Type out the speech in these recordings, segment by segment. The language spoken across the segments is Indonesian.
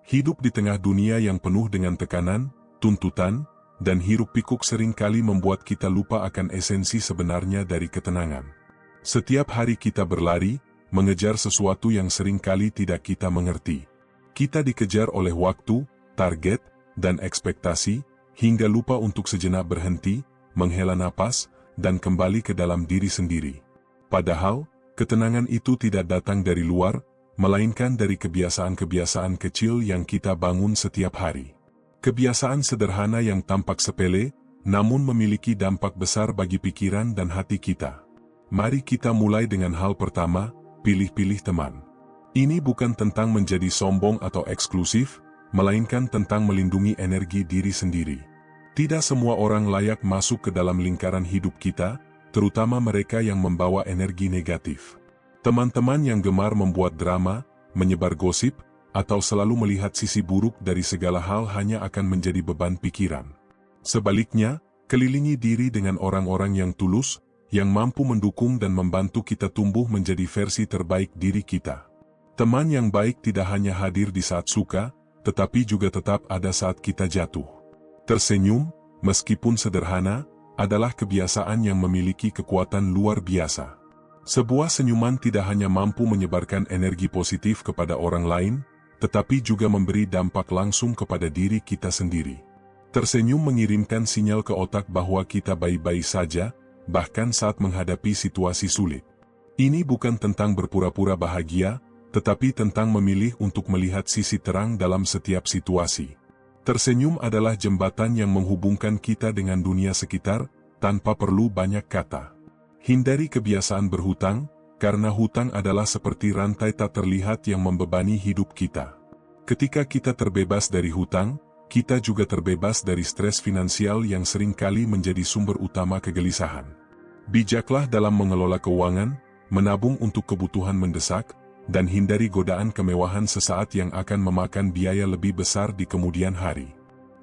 Hidup di tengah dunia yang penuh dengan tekanan, tuntutan, dan hiruk-pikuk seringkali membuat kita lupa akan esensi sebenarnya dari ketenangan. Setiap hari kita berlari, mengejar sesuatu yang seringkali tidak kita mengerti. Kita dikejar oleh waktu, target, dan ekspektasi, hingga lupa untuk sejenak berhenti, menghela napas, dan kembali ke dalam diri sendiri. Padahal, ketenangan itu tidak datang dari luar, melainkan dari kebiasaan-kebiasaan kecil yang kita bangun setiap hari. Kebiasaan sederhana yang tampak sepele, namun memiliki dampak besar bagi pikiran dan hati kita. Mari kita mulai dengan hal pertama, pilih-pilih teman. Ini bukan tentang menjadi sombong atau eksklusif, melainkan tentang melindungi energi diri sendiri. Tidak semua orang layak masuk ke dalam lingkaran hidup kita, terutama mereka yang membawa energi negatif. Teman-teman yang gemar membuat drama, menyebar gosip, atau selalu melihat sisi buruk dari segala hal hanya akan menjadi beban pikiran. Sebaliknya, kelilingi diri dengan orang-orang yang tulus, yang mampu mendukung dan membantu kita tumbuh menjadi versi terbaik diri kita. Teman yang baik tidak hanya hadir di saat suka, tetapi juga tetap ada saat kita jatuh. Tersenyum, meskipun sederhana, adalah kebiasaan yang memiliki kekuatan luar biasa. Sebuah senyuman tidak hanya mampu menyebarkan energi positif kepada orang lain, tetapi juga memberi dampak langsung kepada diri kita sendiri. Tersenyum mengirimkan sinyal ke otak bahwa kita baik-baik saja, bahkan saat menghadapi situasi sulit. Ini bukan tentang berpura-pura bahagia, tetapi tentang memilih untuk melihat sisi terang dalam setiap situasi. Tersenyum adalah jembatan yang menghubungkan kita dengan dunia sekitar, tanpa perlu banyak kata. Hindari kebiasaan berhutang, karena hutang adalah seperti rantai tak terlihat yang membebani hidup kita. Ketika kita terbebas dari hutang, kita juga terbebas dari stres finansial yang seringkali menjadi sumber utama kegelisahan. Bijaklah dalam mengelola keuangan, menabung untuk kebutuhan mendesak, dan hindari godaan kemewahan sesaat yang akan memakan biaya lebih besar di kemudian hari.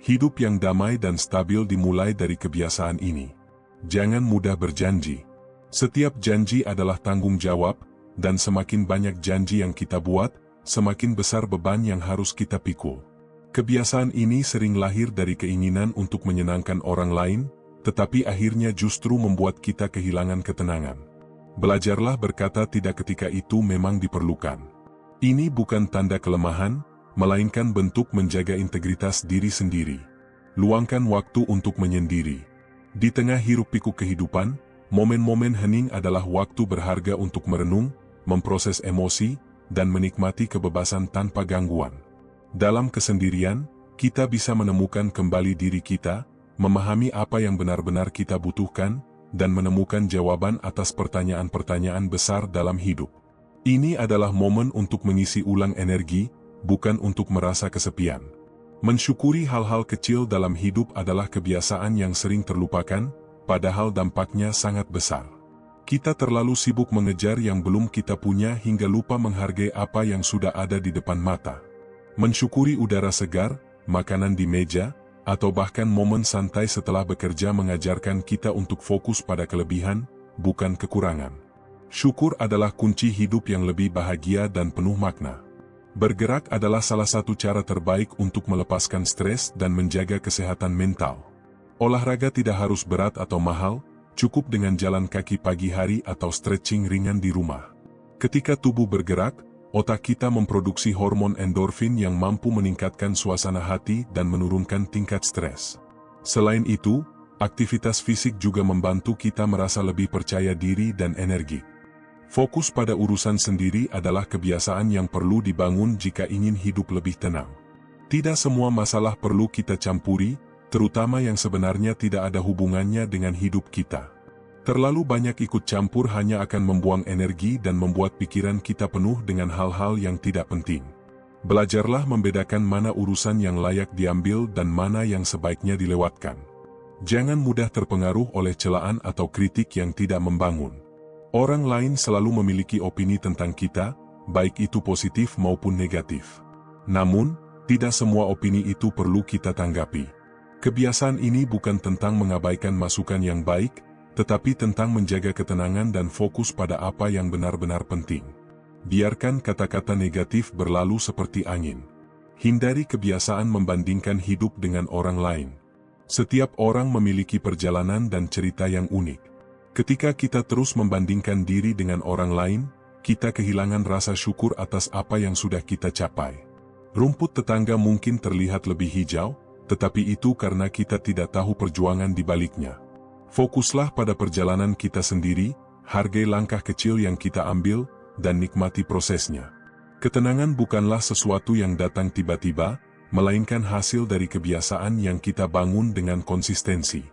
Hidup yang damai dan stabil dimulai dari kebiasaan ini. Jangan mudah berjanji. Setiap janji adalah tanggung jawab, dan semakin banyak janji yang kita buat, semakin besar beban yang harus kita pikul. Kebiasaan ini sering lahir dari keinginan untuk menyenangkan orang lain, tetapi akhirnya justru membuat kita kehilangan ketenangan. Belajarlah berkata tidak ketika itu memang diperlukan. Ini bukan tanda kelemahan, melainkan bentuk menjaga integritas diri sendiri. Luangkan waktu untuk menyendiri. Di tengah hiruk-pikuk kehidupan, momen-momen hening adalah waktu berharga untuk merenung, memproses emosi, dan menikmati kebebasan tanpa gangguan. Dalam kesendirian, kita bisa menemukan kembali diri kita, memahami apa yang benar-benar kita butuhkan, dan menemukan jawaban atas pertanyaan-pertanyaan besar dalam hidup. Ini adalah momen untuk mengisi ulang energi, bukan untuk merasa kesepian. Mensyukuri hal-hal kecil dalam hidup adalah kebiasaan yang sering terlupakan, padahal dampaknya sangat besar. Kita terlalu sibuk mengejar yang belum kita punya hingga lupa menghargai apa yang sudah ada di depan mata. Mensyukuri udara segar, makanan di meja, atau bahkan momen santai setelah bekerja mengajarkan kita untuk fokus pada kelebihan, bukan kekurangan. Syukur adalah kunci hidup yang lebih bahagia dan penuh makna. Bergerak adalah salah satu cara terbaik untuk melepaskan stres dan menjaga kesehatan mental. Olahraga tidak harus berat atau mahal, cukup dengan jalan kaki pagi hari atau stretching ringan di rumah. Ketika tubuh bergerak, otak kita memproduksi hormon endorfin yang mampu meningkatkan suasana hati dan menurunkan tingkat stres. Selain itu, aktivitas fisik juga membantu kita merasa lebih percaya diri dan energik. Fokus pada urusan sendiri adalah kebiasaan yang perlu dibangun jika ingin hidup lebih tenang. Tidak semua masalah perlu kita campuri, terutama yang sebenarnya tidak ada hubungannya dengan hidup kita. Terlalu banyak ikut campur hanya akan membuang energi dan membuat pikiran kita penuh dengan hal-hal yang tidak penting. Belajarlah membedakan mana urusan yang layak diambil dan mana yang sebaiknya dilewatkan. Jangan mudah terpengaruh oleh celaan atau kritik yang tidak membangun. Orang lain selalu memiliki opini tentang kita, baik itu positif maupun negatif. Namun, tidak semua opini itu perlu kita tanggapi. Kebiasaan ini bukan tentang mengabaikan masukan yang baik, tetapi tentang menjaga ketenangan dan fokus pada apa yang benar-benar penting. Biarkan kata-kata negatif berlalu seperti angin. Hindari kebiasaan membandingkan hidup dengan orang lain. Setiap orang memiliki perjalanan dan cerita yang unik. Ketika kita terus membandingkan diri dengan orang lain, kita kehilangan rasa syukur atas apa yang sudah kita capai. Rumput tetangga mungkin terlihat lebih hijau, tetapi itu karena kita tidak tahu perjuangan di baliknya. Fokuslah pada perjalanan kita sendiri, hargai langkah kecil yang kita ambil, dan nikmati prosesnya. Ketenangan bukanlah sesuatu yang datang tiba-tiba, melainkan hasil dari kebiasaan yang kita bangun dengan konsistensi.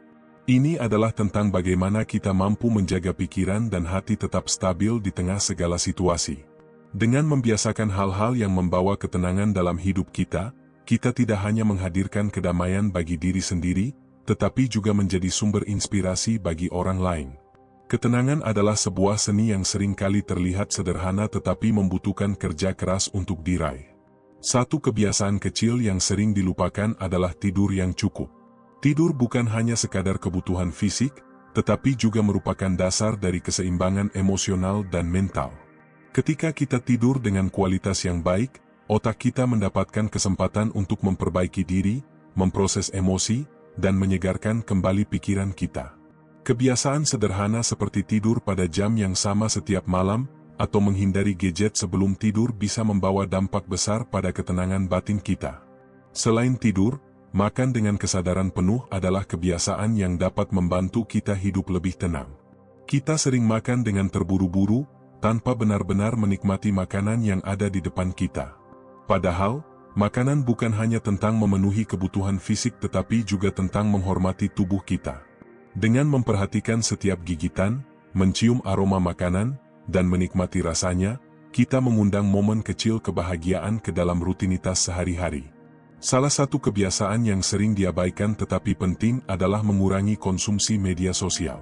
Ini adalah tentang bagaimana kita mampu menjaga pikiran dan hati tetap stabil di tengah segala situasi. Dengan membiasakan hal-hal yang membawa ketenangan dalam hidup kita, kita tidak hanya menghadirkan kedamaian bagi diri sendiri, tetapi juga menjadi sumber inspirasi bagi orang lain. Ketenangan adalah sebuah seni yang seringkali terlihat sederhana tetapi membutuhkan kerja keras untuk diraih. Satu kebiasaan kecil yang sering dilupakan adalah tidur yang cukup. Tidur bukan hanya sekadar kebutuhan fisik, tetapi juga merupakan dasar dari keseimbangan emosional dan mental. Ketika kita tidur dengan kualitas yang baik, otak kita mendapatkan kesempatan untuk memperbaiki diri, memproses emosi, dan menyegarkan kembali pikiran kita. Kebiasaan sederhana seperti tidur pada jam yang sama setiap malam, atau menghindari gadget sebelum tidur bisa membawa dampak besar pada ketenangan batin kita. Selain tidur, makan dengan kesadaran penuh adalah kebiasaan yang dapat membantu kita hidup lebih tenang. Kita sering makan dengan terburu-buru, tanpa benar-benar menikmati makanan yang ada di depan kita. Padahal, makanan bukan hanya tentang memenuhi kebutuhan fisik tetapi juga tentang menghormati tubuh kita. Dengan memperhatikan setiap gigitan, mencium aroma makanan, dan menikmati rasanya, kita mengundang momen kecil kebahagiaan ke dalam rutinitas sehari-hari. Salah satu kebiasaan yang sering diabaikan tetapi penting adalah mengurangi konsumsi media sosial.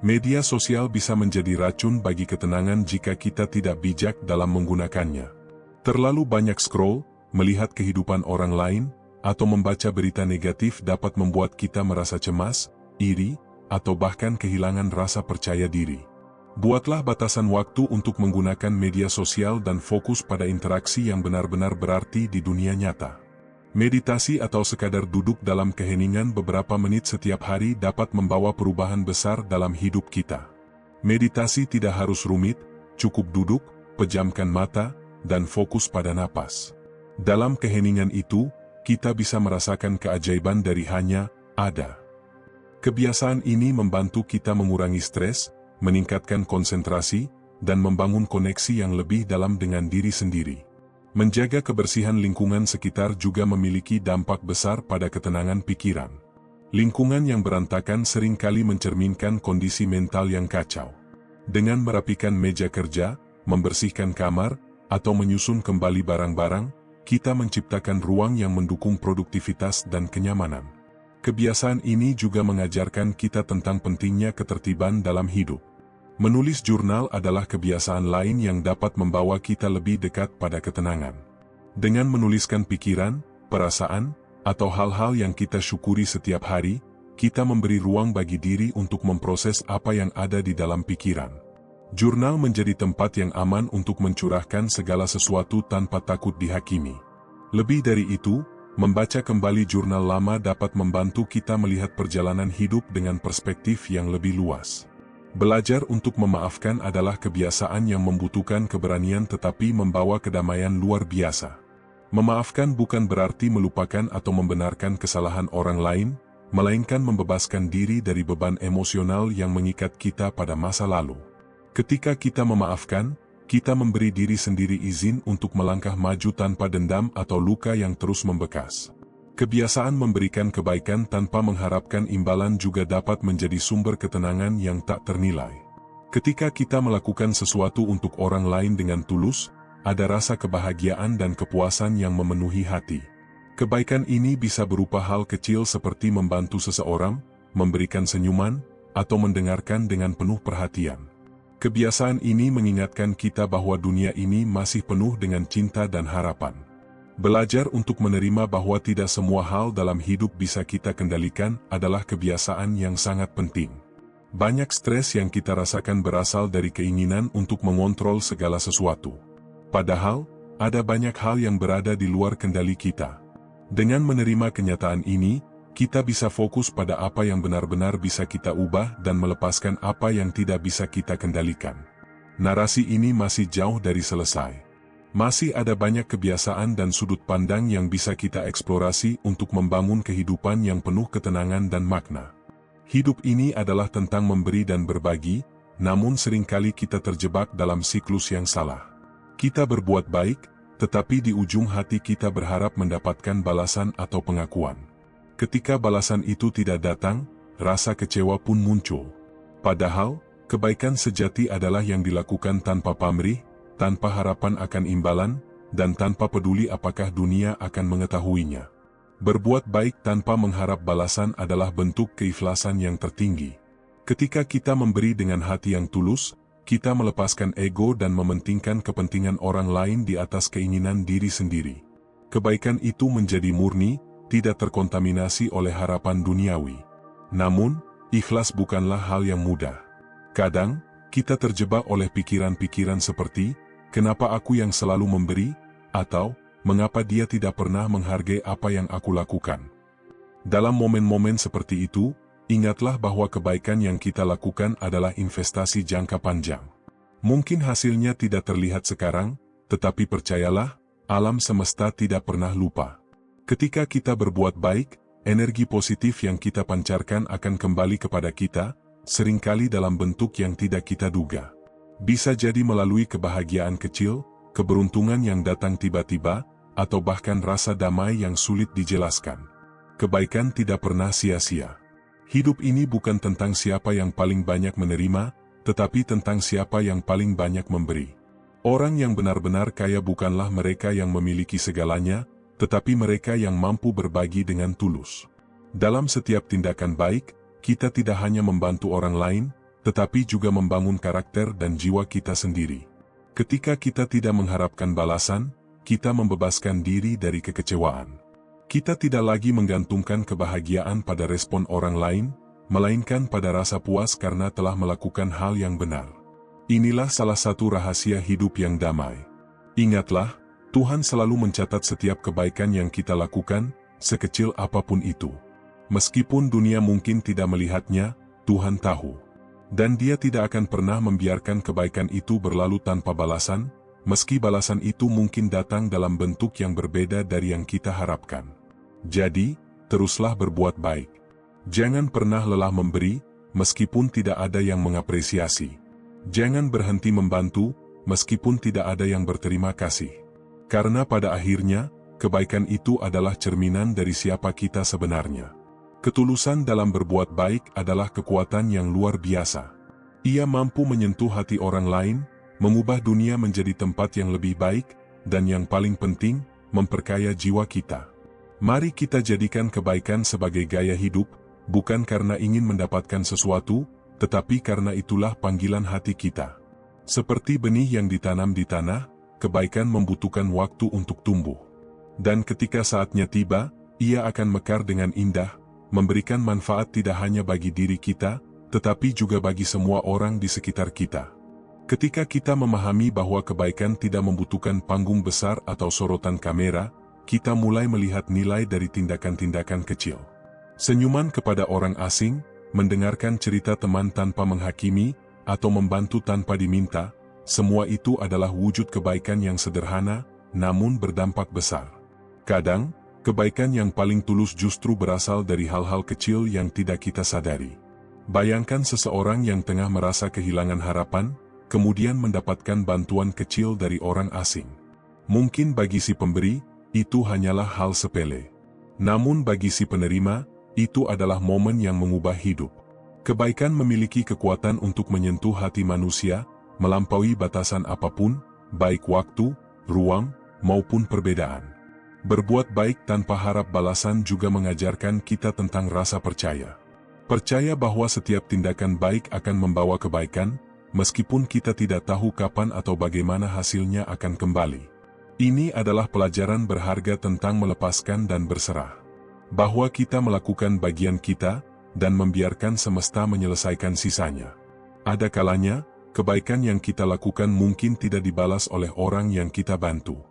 Media sosial bisa menjadi racun bagi ketenangan jika kita tidak bijak dalam menggunakannya. Terlalu banyak scroll, melihat kehidupan orang lain, atau membaca berita negatif dapat membuat kita merasa cemas, iri, atau bahkan kehilangan rasa percaya diri. Buatlah batasan waktu untuk menggunakan media sosial dan fokus pada interaksi yang benar-benar berarti di dunia nyata. Meditasi atau sekadar duduk dalam keheningan beberapa menit setiap hari dapat membawa perubahan besar dalam hidup kita. Meditasi tidak harus rumit, cukup duduk, pejamkan mata, dan fokus pada napas. Dalam keheningan itu, kita bisa merasakan keajaiban dari hanya ada. Kebiasaan ini membantu kita mengurangi stres, meningkatkan konsentrasi, dan membangun koneksi yang lebih dalam dengan diri sendiri. Menjaga kebersihan lingkungan sekitar juga memiliki dampak besar pada ketenangan pikiran. Lingkungan yang berantakan seringkali mencerminkan kondisi mental yang kacau. Dengan merapikan meja kerja, membersihkan kamar, atau menyusun kembali barang-barang, kita menciptakan ruang yang mendukung produktivitas dan kenyamanan. Kebiasaan ini juga mengajarkan kita tentang pentingnya ketertiban dalam hidup. Menulis jurnal adalah kebiasaan lain yang dapat membawa kita lebih dekat pada ketenangan. Dengan menuliskan pikiran, perasaan, atau hal-hal yang kita syukuri setiap hari, kita memberi ruang bagi diri untuk memproses apa yang ada di dalam pikiran. Jurnal menjadi tempat yang aman untuk mencurahkan segala sesuatu tanpa takut dihakimi. Lebih dari itu, membaca kembali jurnal lama dapat membantu kita melihat perjalanan hidup dengan perspektif yang lebih luas. Belajar untuk memaafkan adalah kebiasaan yang membutuhkan keberanian tetapi membawa kedamaian luar biasa. Memaafkan bukan berarti melupakan atau membenarkan kesalahan orang lain, melainkan membebaskan diri dari beban emosional yang mengikat kita pada masa lalu. Ketika kita memaafkan, kita memberi diri sendiri izin untuk melangkah maju tanpa dendam atau luka yang terus membekas. Kebiasaan memberikan kebaikan tanpa mengharapkan imbalan juga dapat menjadi sumber ketenangan yang tak ternilai. Ketika kita melakukan sesuatu untuk orang lain dengan tulus, ada rasa kebahagiaan dan kepuasan yang memenuhi hati. Kebaikan ini bisa berupa hal kecil seperti membantu seseorang, memberikan senyuman, atau mendengarkan dengan penuh perhatian. Kebiasaan ini mengingatkan kita bahwa dunia ini masih penuh dengan cinta dan harapan. Belajar untuk menerima bahwa tidak semua hal dalam hidup bisa kita kendalikan adalah kebiasaan yang sangat penting. Banyak stres yang kita rasakan berasal dari keinginan untuk mengontrol segala sesuatu. Padahal, ada banyak hal yang berada di luar kendali kita. Dengan menerima kenyataan ini, kita bisa fokus pada apa yang benar-benar bisa kita ubah dan melepaskan apa yang tidak bisa kita kendalikan. Narasi ini masih jauh dari selesai. Masih ada banyak kebiasaan dan sudut pandang yang bisa kita eksplorasi untuk membangun kehidupan yang penuh ketenangan dan makna. Hidup ini adalah tentang memberi dan berbagi, namun seringkali kita terjebak dalam siklus yang salah. Kita berbuat baik, tetapi di ujung hati kita berharap mendapatkan balasan atau pengakuan. Ketika balasan itu tidak datang, rasa kecewa pun muncul. Padahal, kebaikan sejati adalah yang dilakukan tanpa pamrih, tanpa harapan akan imbalan, dan tanpa peduli apakah dunia akan mengetahuinya. Berbuat baik tanpa mengharap balasan adalah bentuk keikhlasan yang tertinggi. Ketika kita memberi dengan hati yang tulus, kita melepaskan ego dan mementingkan kepentingan orang lain di atas keinginan diri sendiri. Kebaikan itu menjadi murni, tidak terkontaminasi oleh harapan duniawi. Namun, ikhlas bukanlah hal yang mudah. Kadang, kita terjebak oleh pikiran-pikiran seperti, kenapa aku yang selalu memberi, atau, mengapa dia tidak pernah menghargai apa yang aku lakukan. Dalam momen-momen seperti itu, ingatlah bahwa kebaikan yang kita lakukan adalah investasi jangka panjang. Mungkin hasilnya tidak terlihat sekarang, tetapi percayalah, alam semesta tidak pernah lupa. Ketika kita berbuat baik, energi positif yang kita pancarkan akan kembali kepada kita, seringkali dalam bentuk yang tidak kita duga. Bisa jadi melalui kebahagiaan kecil, keberuntungan yang datang tiba-tiba, atau bahkan rasa damai yang sulit dijelaskan. Kebaikan tidak pernah sia-sia. Hidup ini bukan tentang siapa yang paling banyak menerima, tetapi tentang siapa yang paling banyak memberi. Orang yang benar-benar kaya bukanlah mereka yang memiliki segalanya, tetapi mereka yang mampu berbagi dengan tulus. Dalam setiap tindakan baik, kita tidak hanya membantu orang lain, tetapi juga membangun karakter dan jiwa kita sendiri. Ketika kita tidak mengharapkan balasan, kita membebaskan diri dari kekecewaan. Kita tidak lagi menggantungkan kebahagiaan pada respon orang lain, melainkan pada rasa puas karena telah melakukan hal yang benar. Inilah salah satu rahasia hidup yang damai. Ingatlah, Tuhan selalu mencatat setiap kebaikan yang kita lakukan, sekecil apapun itu. Meskipun dunia mungkin tidak melihatnya, Tuhan tahu. Dan Dia tidak akan pernah membiarkan kebaikan itu berlalu tanpa balasan, meski balasan itu mungkin datang dalam bentuk yang berbeda dari yang kita harapkan. Jadi, teruslah berbuat baik. Jangan pernah lelah memberi, meskipun tidak ada yang mengapresiasi. Jangan berhenti membantu, meskipun tidak ada yang berterima kasih. Karena pada akhirnya, kebaikan itu adalah cerminan dari siapa kita sebenarnya. Ketulusan dalam berbuat baik adalah kekuatan yang luar biasa. Ia mampu menyentuh hati orang lain, mengubah dunia menjadi tempat yang lebih baik, dan yang paling penting, memperkaya jiwa kita. Mari kita jadikan kebaikan sebagai gaya hidup, bukan karena ingin mendapatkan sesuatu, tetapi karena itulah panggilan hati kita. Seperti benih yang ditanam di tanah, kebaikan membutuhkan waktu untuk tumbuh. Dan ketika saatnya tiba, ia akan mekar dengan indah, memberikan manfaat tidak hanya bagi diri kita, tetapi juga bagi semua orang di sekitar kita. Ketika kita memahami bahwa kebaikan tidak membutuhkan panggung besar atau sorotan kamera, kita mulai melihat nilai dari tindakan-tindakan kecil. Senyuman kepada orang asing, mendengarkan cerita teman tanpa menghakimi, atau membantu tanpa diminta, semua itu adalah wujud kebaikan yang sederhana, namun berdampak besar. Kadang, kebaikan yang paling tulus justru berasal dari hal-hal kecil yang tidak kita sadari. Bayangkan seseorang yang tengah merasa kehilangan harapan, kemudian mendapatkan bantuan kecil dari orang asing. Mungkin bagi si pemberi, itu hanyalah hal sepele. Namun bagi si penerima, itu adalah momen yang mengubah hidup. Kebaikan memiliki kekuatan untuk menyentuh hati manusia, melampaui batasan apapun, baik waktu, ruang, maupun perbedaan. Berbuat baik tanpa harap balasan juga mengajarkan kita tentang rasa percaya. Percaya bahwa setiap tindakan baik akan membawa kebaikan, meskipun kita tidak tahu kapan atau bagaimana hasilnya akan kembali. Ini adalah pelajaran berharga tentang melepaskan dan berserah. Bahwa kita melakukan bagian kita, dan membiarkan semesta menyelesaikan sisanya. Ada kalanya, kebaikan yang kita lakukan mungkin tidak dibalas oleh orang yang kita bantu.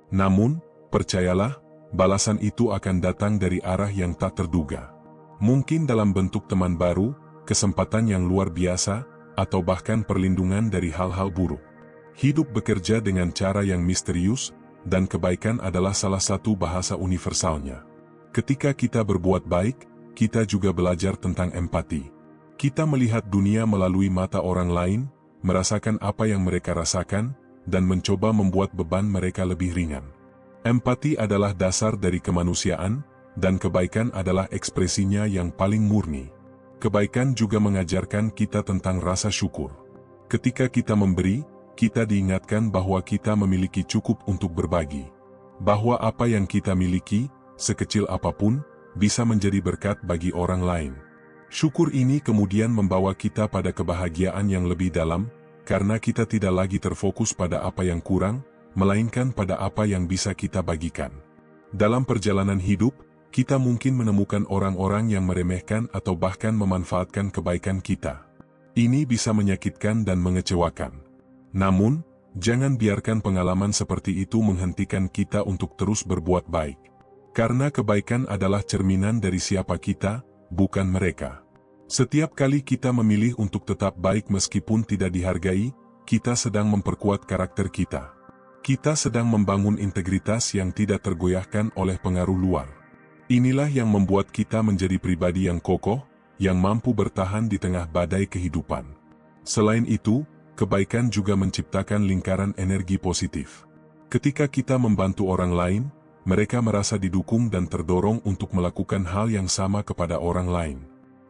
Namun, percayalah, balasan itu akan datang dari arah yang tak terduga. Mungkin dalam bentuk teman baru, kesempatan yang luar biasa, atau bahkan perlindungan dari hal-hal buruk. Hidup bekerja dengan cara yang misterius, dan kebaikan adalah salah satu bahasa universalnya. Ketika kita berbuat baik, kita juga belajar tentang empati. Kita melihat dunia melalui mata orang lain, merasakan apa yang mereka rasakan, dan mencoba membuat beban mereka lebih ringan. Empati adalah dasar dari kemanusiaan, dan kebaikan adalah ekspresinya yang paling murni. Kebaikan juga mengajarkan kita tentang rasa syukur. Ketika kita memberi, kita diingatkan bahwa kita memiliki cukup untuk berbagi. Bahwa apa yang kita miliki, sekecil apapun, bisa menjadi berkat bagi orang lain. Syukur ini kemudian membawa kita pada kebahagiaan yang lebih dalam, karena kita tidak lagi terfokus pada apa yang kurang, melainkan pada apa yang bisa kita bagikan. Dalam perjalanan hidup, kita mungkin menemukan orang-orang yang meremehkan atau bahkan memanfaatkan kebaikan kita. Ini bisa menyakitkan dan mengecewakan. Namun, jangan biarkan pengalaman seperti itu menghentikan kita untuk terus berbuat baik. Karena kebaikan adalah cerminan dari siapa kita, bukan mereka. Setiap kali kita memilih untuk tetap baik meskipun tidak dihargai, kita sedang memperkuat karakter kita. Kita sedang membangun integritas yang tidak tergoyahkan oleh pengaruh luar. Inilah yang membuat kita menjadi pribadi yang kokoh, yang mampu bertahan di tengah badai kehidupan. Selain itu, kebaikan juga menciptakan lingkaran energi positif. Ketika kita membantu orang lain, mereka merasa didukung dan terdorong untuk melakukan hal yang sama kepada orang lain.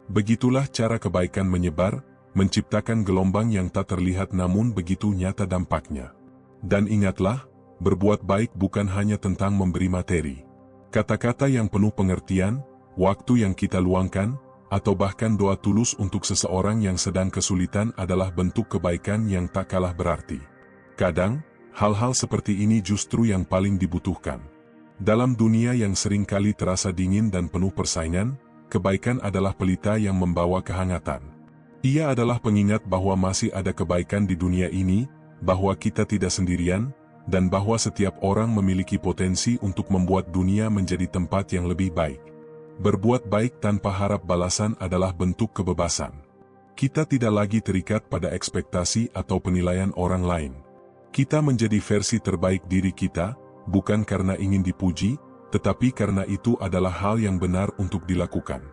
Begitulah cara kebaikan menyebar, menciptakan gelombang yang tak terlihat namun begitu nyata dampaknya. Dan ingatlah, berbuat baik bukan hanya tentang memberi materi. Kata-kata yang penuh pengertian, waktu yang kita luangkan, atau bahkan doa tulus untuk seseorang yang sedang kesulitan adalah bentuk kebaikan yang tak kalah berarti. Kadang, hal-hal seperti ini justru yang paling dibutuhkan. Dalam dunia yang seringkali terasa dingin dan penuh persaingan, kebaikan adalah pelita yang membawa kehangatan. Ia adalah pengingat bahwa masih ada kebaikan di dunia ini, bahwa kita tidak sendirian, dan bahwa setiap orang memiliki potensi untuk membuat dunia menjadi tempat yang lebih baik. Berbuat baik tanpa harap balasan adalah bentuk kebebasan. Kita tidak lagi terikat pada ekspektasi atau penilaian orang lain. Kita menjadi versi terbaik diri kita, bukan karena ingin dipuji, tetapi karena itu adalah hal yang benar untuk dilakukan.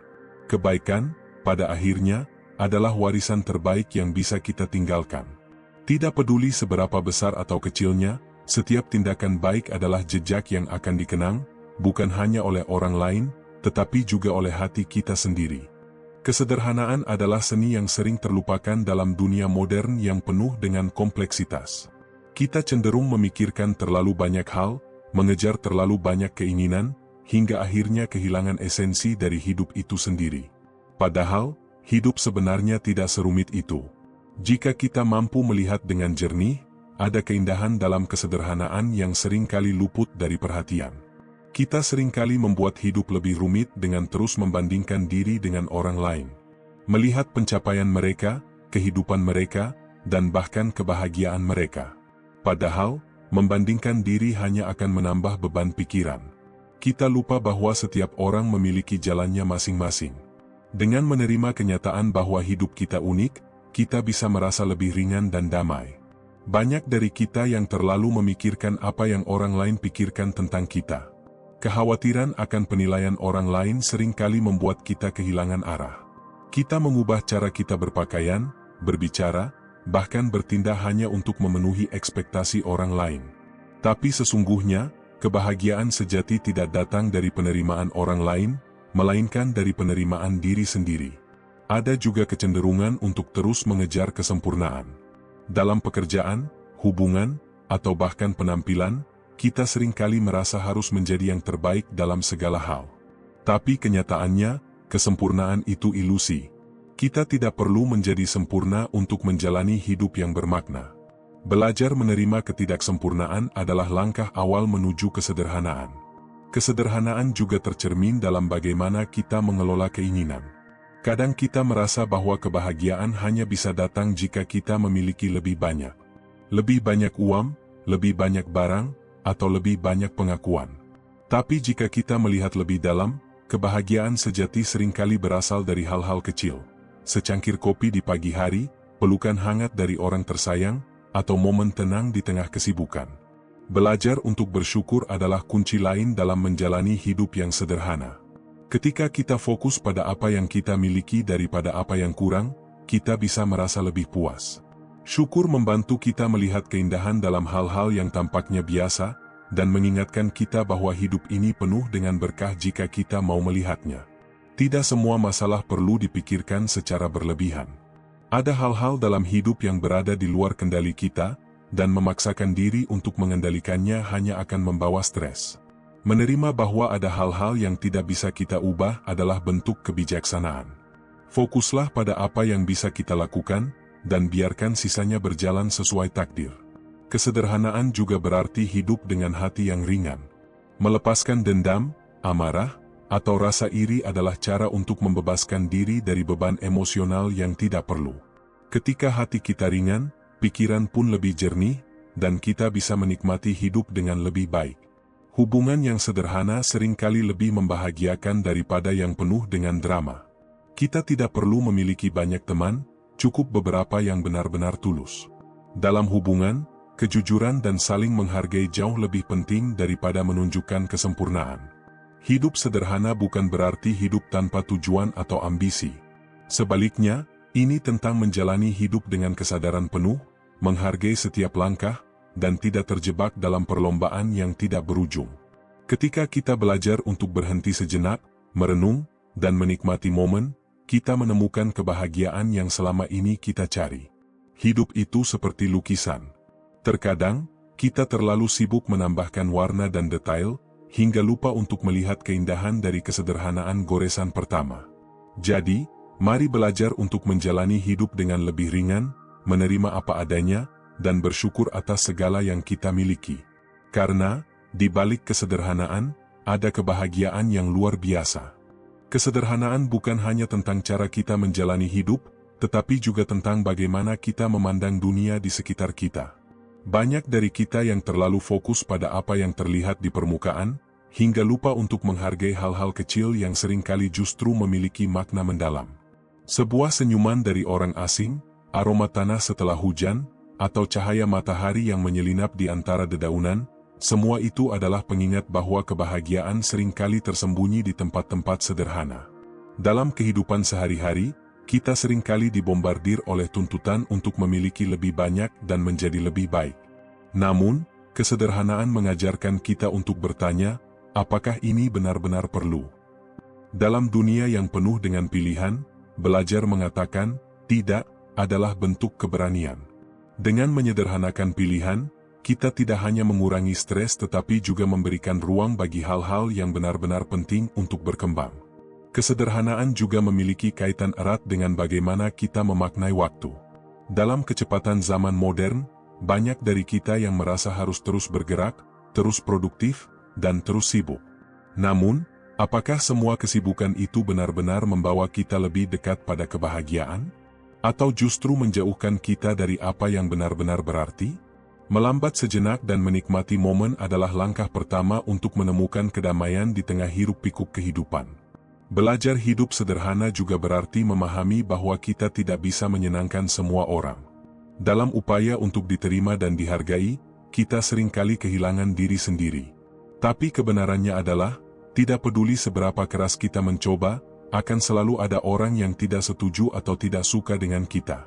Kebaikan, pada akhirnya, adalah warisan terbaik yang bisa kita tinggalkan. Tidak peduli seberapa besar atau kecilnya, setiap tindakan baik adalah jejak yang akan dikenang, bukan hanya oleh orang lain, tetapi juga oleh hati kita sendiri. Kesederhanaan adalah seni yang sering terlupakan dalam dunia modern yang penuh dengan kompleksitas. Kita cenderung memikirkan terlalu banyak hal, mengejar terlalu banyak keinginan, hingga akhirnya kehilangan esensi dari hidup itu sendiri. Padahal, hidup sebenarnya tidak serumit itu. Jika kita mampu melihat dengan jernih, ada keindahan dalam kesederhanaan yang seringkali luput dari perhatian. Kita seringkali membuat hidup lebih rumit dengan terus membandingkan diri dengan orang lain. Melihat pencapaian mereka, kehidupan mereka, dan bahkan kebahagiaan mereka. Padahal, membandingkan diri hanya akan menambah beban pikiran. Kita lupa bahwa setiap orang memiliki jalannya masing-masing. Dengan menerima kenyataan bahwa hidup kita unik, kita bisa merasa lebih ringan dan damai. Banyak dari kita yang terlalu memikirkan apa yang orang lain pikirkan tentang kita. Kekhawatiran akan penilaian orang lain seringkali membuat kita kehilangan arah. Kita mengubah cara kita berpakaian, berbicara, bahkan bertindak hanya untuk memenuhi ekspektasi orang lain. Tapi sesungguhnya, kebahagiaan sejati tidak datang dari penerimaan orang lain, melainkan dari penerimaan diri sendiri. Ada juga kecenderungan untuk terus mengejar kesempurnaan. Dalam pekerjaan, hubungan, atau bahkan penampilan, kita seringkali merasa harus menjadi yang terbaik dalam segala hal. Tapi kenyataannya, kesempurnaan itu ilusi. Kita tidak perlu menjadi sempurna untuk menjalani hidup yang bermakna. Belajar menerima ketidaksempurnaan adalah langkah awal menuju kesederhanaan. Kesederhanaan juga tercermin dalam bagaimana kita mengelola keinginan. Kadang kita merasa bahwa kebahagiaan hanya bisa datang jika kita memiliki lebih banyak. Lebih banyak uang, lebih banyak barang, atau lebih banyak pengakuan. Tapi jika kita melihat lebih dalam, kebahagiaan sejati seringkali berasal dari hal-hal kecil. Secangkir kopi di pagi hari, pelukan hangat dari orang tersayang, atau momen tenang di tengah kesibukan. Belajar untuk bersyukur adalah kunci lain dalam menjalani hidup yang sederhana. Ketika kita fokus pada apa yang kita miliki daripada apa yang kurang, kita bisa merasa lebih puas. Syukur membantu kita melihat keindahan dalam hal-hal yang tampaknya biasa, dan mengingatkan kita bahwa hidup ini penuh dengan berkah jika kita mau melihatnya. Tidak semua masalah perlu dipikirkan secara berlebihan. Ada hal-hal dalam hidup yang berada di luar kendali kita, dan memaksakan diri untuk mengendalikannya hanya akan membawa stres. Menerima bahwa ada hal-hal yang tidak bisa kita ubah adalah bentuk kebijaksanaan. Fokuslah pada apa yang bisa kita lakukan, dan biarkan sisanya berjalan sesuai takdir. Kesederhanaan juga berarti hidup dengan hati yang ringan. Melepaskan dendam, amarah, atau rasa iri adalah cara untuk membebaskan diri dari beban emosional yang tidak perlu. Ketika hati kita ringan, pikiran pun lebih jernih, dan kita bisa menikmati hidup dengan lebih baik. Hubungan yang sederhana seringkali lebih membahagiakan daripada yang penuh dengan drama. Kita tidak perlu memiliki banyak teman, cukup beberapa yang benar-benar tulus. Dalam hubungan, kejujuran dan saling menghargai jauh lebih penting daripada menunjukkan kesempurnaan. Hidup sederhana bukan berarti hidup tanpa tujuan atau ambisi. Sebaliknya, ini tentang menjalani hidup dengan kesadaran penuh, menghargai setiap langkah, dan tidak terjebak dalam perlombaan yang tidak berujung. Ketika kita belajar untuk berhenti sejenak, merenung, dan menikmati momen, kita menemukan kebahagiaan yang selama ini kita cari. Hidup itu seperti lukisan. Terkadang, kita terlalu sibuk menambahkan warna dan detail, hingga lupa untuk melihat keindahan dari kesederhanaan goresan pertama. Jadi, mari belajar untuk menjalani hidup dengan lebih ringan, menerima apa adanya, dan bersyukur atas segala yang kita miliki. Karena, di balik kesederhanaan, ada kebahagiaan yang luar biasa. Kesederhanaan bukan hanya tentang cara kita menjalani hidup, tetapi juga tentang bagaimana kita memandang dunia di sekitar kita. Banyak dari kita yang terlalu fokus pada apa yang terlihat di permukaan, hingga lupa untuk menghargai hal-hal kecil yang seringkali justru memiliki makna mendalam. Sebuah senyuman dari orang asing, aroma tanah setelah hujan, atau cahaya matahari yang menyelinap di antara dedaunan, semua itu adalah pengingat bahwa kebahagiaan seringkali tersembunyi di tempat-tempat sederhana. Dalam kehidupan sehari-hari, kita seringkali dibombardir oleh tuntutan untuk memiliki lebih banyak dan menjadi lebih baik. Namun, kesederhanaan mengajarkan kita untuk bertanya, apakah ini benar-benar perlu? Dalam dunia yang penuh dengan pilihan, belajar mengatakan tidak adalah bentuk keberanian. Dengan menyederhanakan pilihan, kita tidak hanya mengurangi stres tetapi juga memberikan ruang bagi hal-hal yang benar-benar penting untuk berkembang. Kesederhanaan juga memiliki kaitan erat dengan bagaimana kita memaknai waktu. Dalam kecepatan zaman modern, banyak dari kita yang merasa harus terus bergerak, terus produktif, dan terus sibuk. Namun, apakah semua kesibukan itu benar-benar membawa kita lebih dekat pada kebahagiaan? Atau justru menjauhkan kita dari apa yang benar-benar berarti? Melambat sejenak dan menikmati momen adalah langkah pertama untuk menemukan kedamaian di tengah hiruk-pikuk kehidupan. Belajar hidup sederhana juga berarti memahami bahwa kita tidak bisa menyenangkan semua orang. Dalam upaya untuk diterima dan dihargai, kita seringkali kehilangan diri sendiri. Tapi kebenarannya adalah, tidak peduli seberapa keras kita mencoba, akan selalu ada orang yang tidak setuju atau tidak suka dengan kita.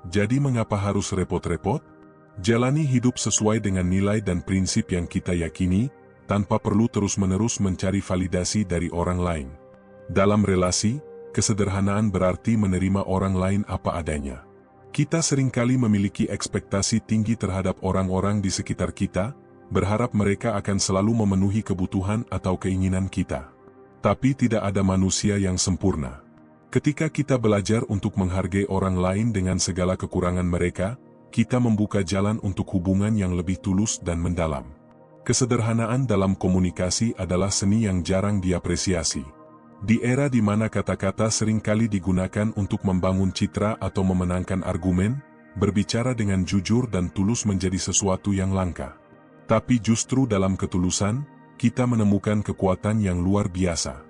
Jadi mengapa harus repot-repot? Jalani hidup sesuai dengan nilai dan prinsip yang kita yakini, tanpa perlu terus-menerus mencari validasi dari orang lain. Dalam relasi, kesederhanaan berarti menerima orang lain apa adanya. Kita seringkali memiliki ekspektasi tinggi terhadap orang-orang di sekitar kita, berharap mereka akan selalu memenuhi kebutuhan atau keinginan kita. Tapi tidak ada manusia yang sempurna. Ketika kita belajar untuk menghargai orang lain dengan segala kekurangan mereka, kita membuka jalan untuk hubungan yang lebih tulus dan mendalam. Kesederhanaan dalam komunikasi adalah seni yang jarang diapresiasi. Di era di mana kata-kata seringkali digunakan untuk membangun citra atau memenangkan argumen, berbicara dengan jujur dan tulus menjadi sesuatu yang langka. Tapi justru dalam ketulusan, kita menemukan kekuatan yang luar biasa.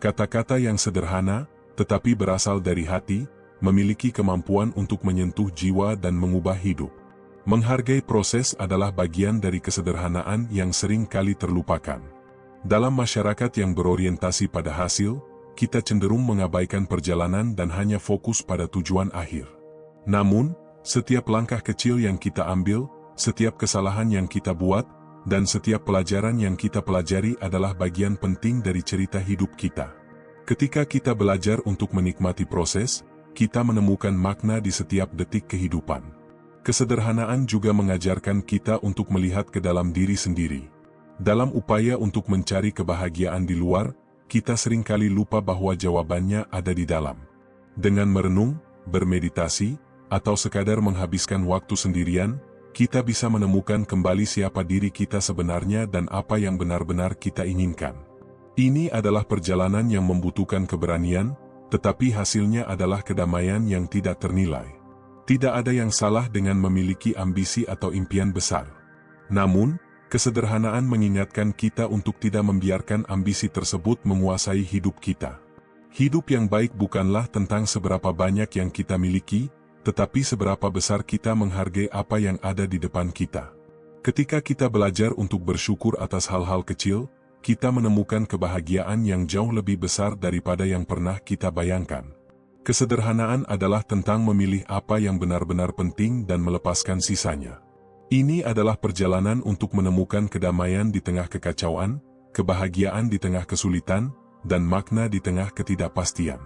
Kata-kata yang sederhana, tetapi berasal dari hati, memiliki kemampuan untuk menyentuh jiwa dan mengubah hidup. Menghargai proses adalah bagian dari kesederhanaan yang sering kali terlupakan. Dalam masyarakat yang berorientasi pada hasil, kita cenderung mengabaikan perjalanan dan hanya fokus pada tujuan akhir. Namun, setiap langkah kecil yang kita ambil, setiap kesalahan yang kita buat, dan setiap pelajaran yang kita pelajari adalah bagian penting dari cerita hidup kita. Ketika kita belajar untuk menikmati proses, kita menemukan makna di setiap detik kehidupan. Kesederhanaan juga mengajarkan kita untuk melihat ke dalam diri sendiri. Dalam upaya untuk mencari kebahagiaan di luar, kita seringkali lupa bahwa jawabannya ada di dalam. Dengan merenung, bermeditasi, atau sekadar menghabiskan waktu sendirian, kita bisa menemukan kembali siapa diri kita sebenarnya dan apa yang benar-benar kita inginkan. Ini adalah perjalanan yang membutuhkan keberanian, tetapi hasilnya adalah kedamaian yang tidak ternilai. Tidak ada yang salah dengan memiliki ambisi atau impian besar. Namun, kesederhanaan mengingatkan kita untuk tidak membiarkan ambisi tersebut menguasai hidup kita. Hidup yang baik bukanlah tentang seberapa banyak yang kita miliki, tetapi seberapa besar kita menghargai apa yang ada di depan kita. Ketika kita belajar untuk bersyukur atas hal-hal kecil, kita menemukan kebahagiaan yang jauh lebih besar daripada yang pernah kita bayangkan. Kesederhanaan adalah tentang memilih apa yang benar-benar penting dan melepaskan sisanya. Ini adalah perjalanan untuk menemukan kedamaian di tengah kekacauan, kebahagiaan di tengah kesulitan, dan makna di tengah ketidakpastian.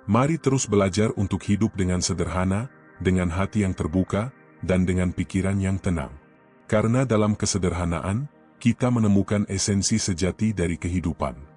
Mari terus belajar untuk hidup dengan sederhana, dengan hati yang terbuka, dan dengan pikiran yang tenang. Karena dalam kesederhanaan, kita menemukan esensi sejati dari kehidupan.